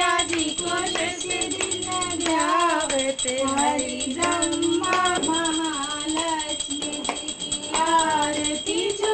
मैया जी को दस दिन ध्यावत हरि ब्रह्मा महालक्ष्मी जी की आरती जो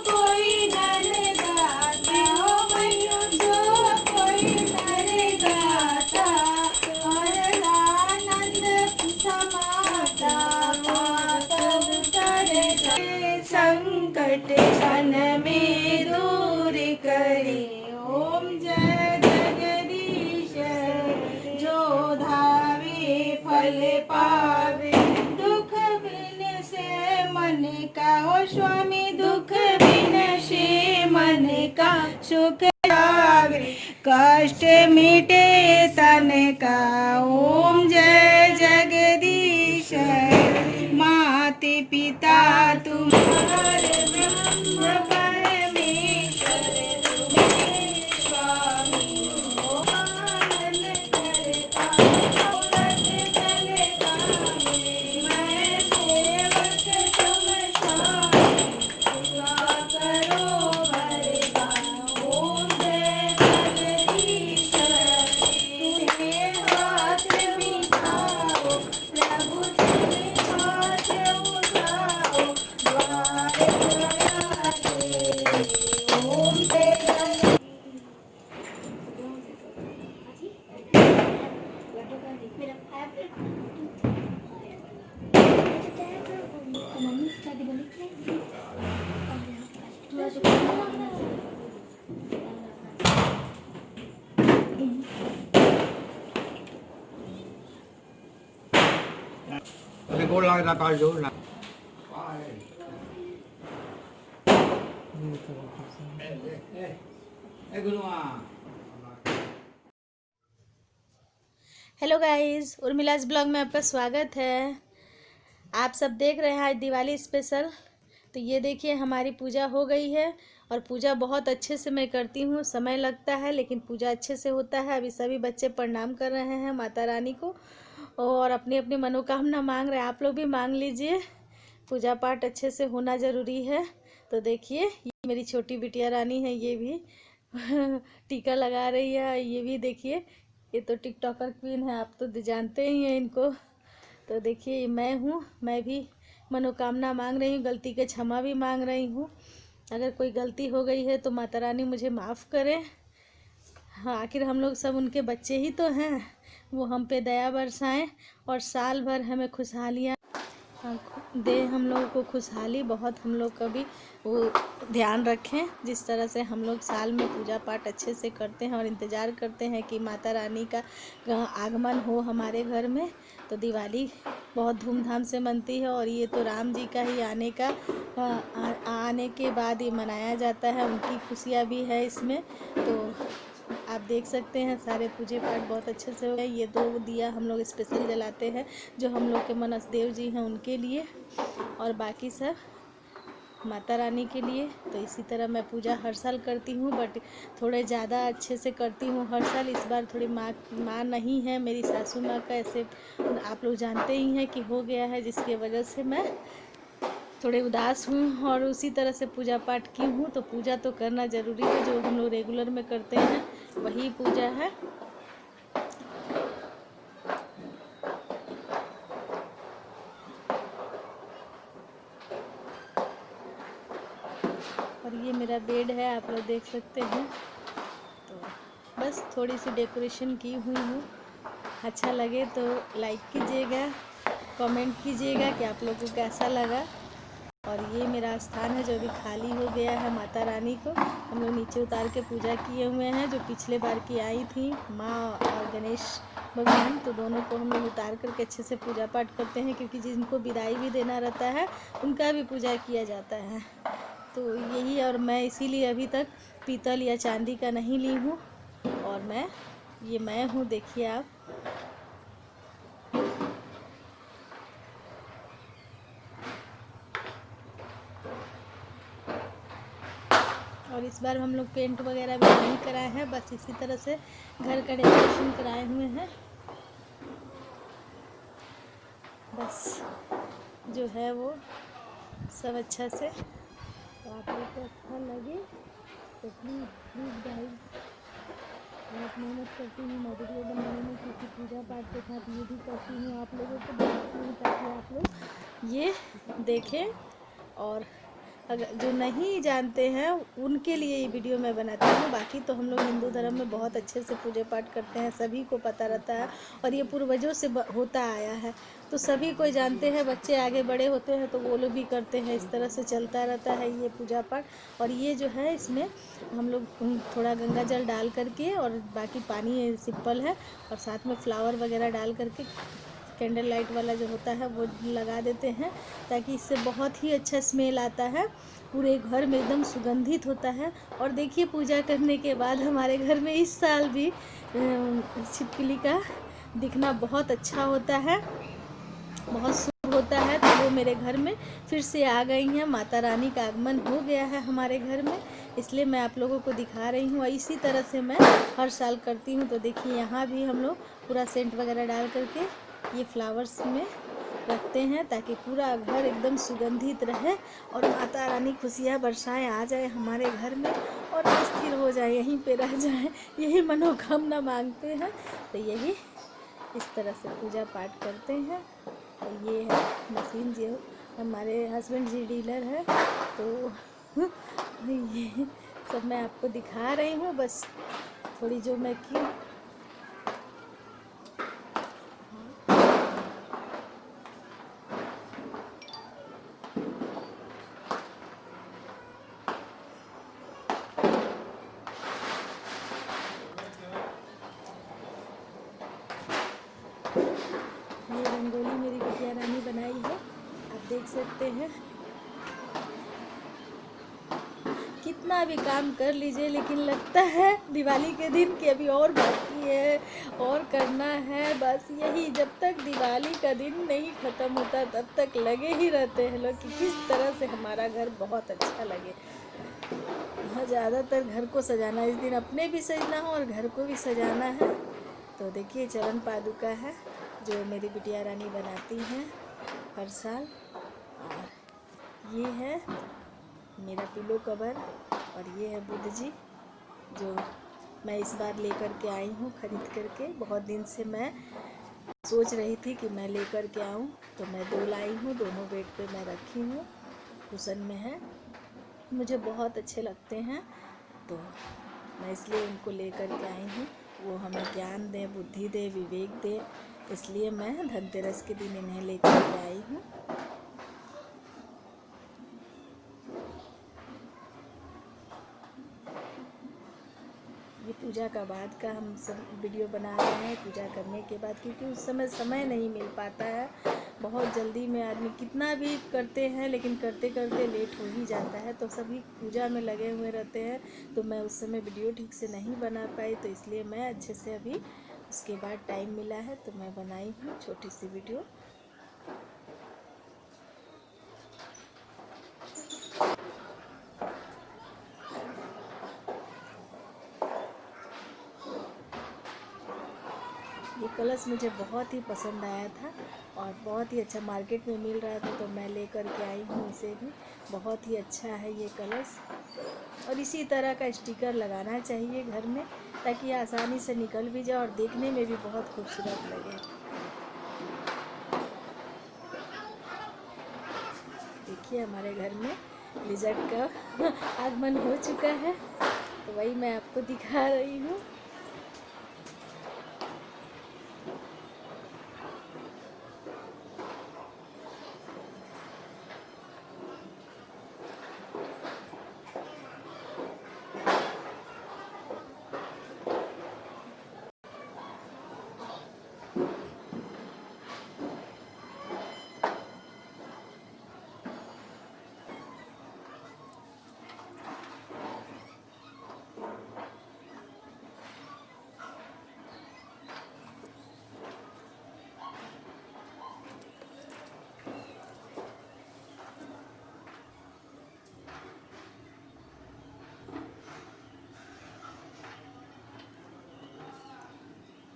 कोई नर गाता हो मैया जो कोई नर गाता और आनंद समाता मातव कर संकट सन में दूर करे ओम जय जगदीश जो धावे फल पावे दुख बिन से मन का हो स्वामी दुख बिन से मन का सुख आवे कष्ट मिटे तन का ओम जय जगदीश माते पिता तुम्हारे ब्रह्म परमेश्वर तुम्हें स्वामी हो पालन करता औरत चलता मैं सेवक तुम स्वामी सेवा करो भरता ओम जय जगदीश तुम्हें हाथ मिठाओ प्रभु तुम्हें हाथ उठाओ द्वार दया दे ओम जय Cái cô lo ra coi vô là hello guys, Urmila's blog में आपका स्वागत है। आप सब देख रहे हैं आज दिवाली स्पेशल। तो ये देखिए हमारी पूजा हो गई है और पूजा बहुत अच्छे से मैं करती हूँ। समय लगता है लेकिन पूजा अच्छे से होता है। अभी सभी बच्चे प्रणाम कर रहे हैं माता रानी को और अपनी अपनी मनोकामना मांग रहे हैं। आप लोग भी मांग लीजिए, पूजा पाठ अच्छे से होना ज़रूरी है। तो देखिए ये मेरी छोटी बिटिया रानी है, ये भी टीका लगा रही है। ये भी देखिए, ये तो टिकटॉकर क्वीन है, आप तो जानते ही हैं इनको। तो देखिए मैं हूँ, मैं भी मनोकामना मांग रही हूँ, गलती के क्षमा भी मांग रही हूँ। अगर कोई गलती हो गई है तो माता रानी मुझे माफ़ करे। हाँ, आखिर हम लोग सब उनके बच्चे ही तो हैं। वो हम पे दया बरसाएं और साल भर हमें खुशहालियाँ दे, हम लोगों को खुशहाली बहुत हम लोग का भी वो ध्यान रखें। जिस तरह से हम लोग साल में पूजा पाठ अच्छे से करते हैं और इंतज़ार करते हैं कि माता रानी का आगमन हो हमारे घर में। तो दिवाली बहुत धूमधाम से मनती है और ये तो राम जी का ही आने के बाद ये मनाया जाता है। उनकी खुशियाँ भी है इसमें। तो आप देख सकते हैं सारे पूजे पाठ बहुत अच्छे से हो गए। ये 2 दिया हम लोग स्पेशल जलाते हैं जो हम लोग के मनस देव जी हैं उनके लिए, और बाकी सब माता रानी के लिए। तो इसी तरह मैं पूजा हर साल करती हूँ, बट थोड़े ज़्यादा अच्छे से करती हूँ हर साल। इस बार थोड़ी माँ नहीं है, मेरी सासू माँ का ऐसे आप लोग जानते ही हैं कि हो गया है, जिसकी वजह से मैं थोड़े उदास हूँ और उसी तरह से पूजा पाठ की हूँ। तो पूजा तो करना ज़रूरी है, जो हम लोग रेगुलर में करते हैं वही पूजा है। और ये मेरा बेड है, आप लोग देख सकते हैं। तो बस थोड़ी सी डेकोरेशन की हुई हूँ। अच्छा लगे तो लाइक कीजिएगा, कमेंट कीजिएगा कि आप लोगों को कैसा लगा। और ये मेरा स्थान है जो अभी खाली हो गया है। माता रानी को हम लोग नीचे उतार के पूजा किए हुए हैं, जो पिछले बार की आई थी माँ और गणेश भगवान। तो दोनों को हम लोग उतार करके अच्छे से पूजा पाठ करते हैं, क्योंकि जिनको विदाई भी देना रहता है उनका भी पूजा किया जाता है। तो यही, और मैं इसीलिए अभी तक पीतल या चांदी का नहीं ली हूँ। और मैं हूँ, देखिए आप। और इस बार हम लोग पेंट वगैरह भी नहीं कराए हैं, बस इसी तरह से घर का डेकोरेशन कराए हुए हैं। बस जो है वो सब अच्छा से। तो आप लोग को अच्छा लगे तो प्लीज़ गाइस बहुत मेहनत करती हूँ मैं वीडियो बनाने में, क्योंकि पूजा पाठ के साथ ये भी करती हूँ, आप लोगों को बताती हूँ ताकि आप लोग ये देखें। और अगर जो नहीं जानते हैं उनके लिए ये वीडियो मैं बनाती हूँ। बाकी तो हम लोग हिंदू धर्म में बहुत अच्छे से पूजा पाठ करते हैं, सभी को पता रहता है और ये पूर्वजों से होता आया है, तो सभी कोई जानते हैं। बच्चे आगे बड़े होते हैं तो वो लोग भी करते हैं, इस तरह से चलता रहता है ये पूजा पाठ। और ये जो है इसमें हम लोग थोड़ा गंगा जल डाल करके और बाकी पानी सिंपल है, और साथ में फ्लावर वगैरह डाल करके कैंडल लाइट वाला जो होता है वो लगा देते हैं, ताकि इससे बहुत ही अच्छा स्मेल आता है, पूरे घर में एकदम सुगंधित होता है। और देखिए पूजा करने के बाद हमारे घर में इस साल भी छिपकली का दिखना बहुत अच्छा होता है, बहुत शुभ होता है। तो वो मेरे घर में फिर से आ गई हैं, माता रानी का आगमन हो गया है हमारे घर में, इसलिए मैं आप लोगों को दिखा रही हूँ। और इसी तरह से मैं हर साल करती हूँ। तो देखिए यहाँ भी हम लोग पूरा सेंट वगैरह डाल करके ये फ्लावर्स में रखते हैं, ताकि पूरा घर एकदम सुगंधित रहे और माता रानी खुशियाँ बरसाएं, आ जाए हमारे घर में और स्थिर हो जाए, यहीं पे रह जाए, यही मनोकामना मांगते हैं। तो यही इस तरह से पूजा पाठ करते हैं। तो ये है मशीन जो हमारे हस्बैंड जी डीलर है, तो ये सब मैं आपको दिखा रही हूँ, बस थोड़ी जो मैं की। ये रंगोली मेरी बिटिया रानी बनाई है, आप देख सकते हैं। कितना भी काम कर लीजिए लेकिन लगता है दिवाली के दिन कि अभी और बाकी है और करना है, बस यही, जब तक दिवाली का दिन नहीं ख़त्म होता तब तक लगे ही रहते हैं लोग कि किस तरह से हमारा घर बहुत अच्छा लगे। हाँ, ज़्यादातर घर को सजाना, इस दिन अपने भी सजना हो और घर को भी सजाना है। तो देखिए चरण पादुका है जो मेरी बिटिया रानी बनाती हैं हर साल, और ये है मेरा पिलो कवर, और ये है बुद्ध जी जो मैं इस बार लेकर के आई हूँ खरीद करके। बहुत दिन से मैं सोच रही थी कि मैं लेकर के आऊँ, तो मैं 2 लाई हूँ, दोनों बेड पे मैं रखी हूँ, कुशन में है, मुझे बहुत अच्छे लगते हैं, तो मैं इसलिए उनको लेकर के आई हूँ। वो हमें ज्ञान दे, बुद्धि दे, विवेक दे, इसलिए मैं धनतेरस के दिन इन्हें लेकर के आई हूँ। ये पूजा का बाद का हम सब वीडियो बना रहे हैं, पूजा करने के बाद, क्योंकि उस समय नहीं मिल पाता है, बहुत जल्दी में आदमी कितना भी करते हैं लेकिन करते करते लेट हो ही जाता है, तो सभी पूजा में लगे हुए रहते हैं, तो मैं उस समय वीडियो ठीक से नहीं बना पाई, तो इसलिए मैं अच्छे से अभी उसके बाद टाइम मिला है तो मैं बनाई हूँ छोटी सी वीडियो। ये कलश मुझे बहुत ही पसंद आया था और बहुत ही अच्छा मार्केट में मिल रहा था, तो मैं लेकर के आई हूँ इसे भी। बहुत ही अच्छा है ये कलश, और इसी तरह का स्टिकर लगाना चाहिए घर में, ताकि आसानी से निकल भी जाए और देखने में भी बहुत खूबसूरत लगे। देखिए हमारे घर में लिजर्ड का आगमन हो चुका है, तो वही मैं आपको दिखा रही हूँ।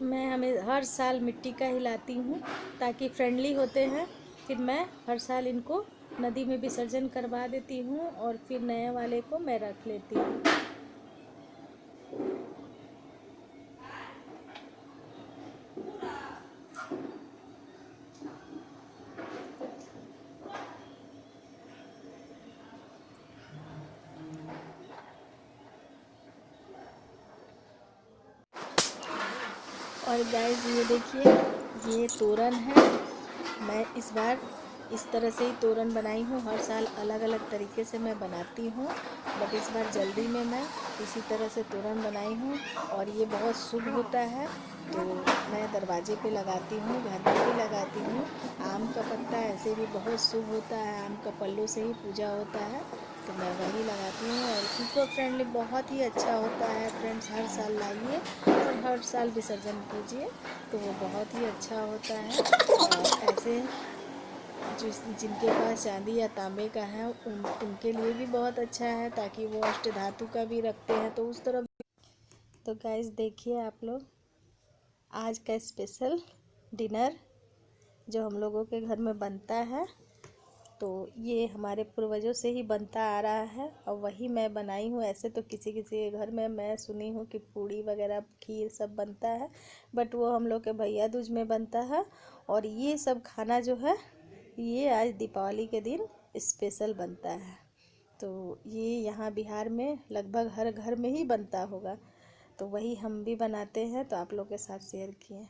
मैं हमें हर साल मिट्टी का ही लाती हूँ, ताकि फ्रेंडली होते हैं, फिर मैं हर साल इनको नदी में विसर्जन करवा देती हूँ और फिर नए वाले को मैं रख लेती हूँ। और गाइस ये देखिए, ये तोरन है। मैं इस बार इस तरह से ही तोरन बनाई हूँ। हर साल अलग अलग तरीके से मैं बनाती हूँ, बट इस बार जल्दी में मैं इसी तरह से तोरन बनाई हूँ। और ये बहुत शुभ होता है, तो मैं दरवाजे पे लगाती हूँ, घर में भी लगाती हूँ। आम का पत्ता ऐसे भी बहुत शुभ होता है, आम का पल्लू से ही पूजा होता है, तो मैं वही लगाती हूँ। और इको फ्रेंडली बहुत ही अच्छा होता है फ्रेंड्स, हर साल लाइए और हर साल विसर्जन कीजिए, तो वो बहुत ही अच्छा होता है। और ऐसे जिनके पास चांदी या तांबे का है उनके लिए भी बहुत अच्छा है, ताकि वो अष्ट धातु का भी रखते हैं तो उस तरफ। तो गाइस देखिए आप लोग, आज का स्पेशल डिनर जो हम लोगों के घर में बनता है, तो ये हमारे पूर्वजों से ही बनता आ रहा है और वही मैं बनाई हूँ। ऐसे तो किसी किसी के घर में मैं सुनी हूँ कि पूड़ी वगैरह खीर सब बनता है, बट वो हम लोग के भैया दूज में बनता है। और ये सब खाना जो है ये आज दीपावली के दिन स्पेशल बनता है। तो ये यहाँ बिहार में लगभग हर घर में ही बनता होगा, तो वही हम भी बनाते हैं, तो आप लोग के साथ शेयर किए।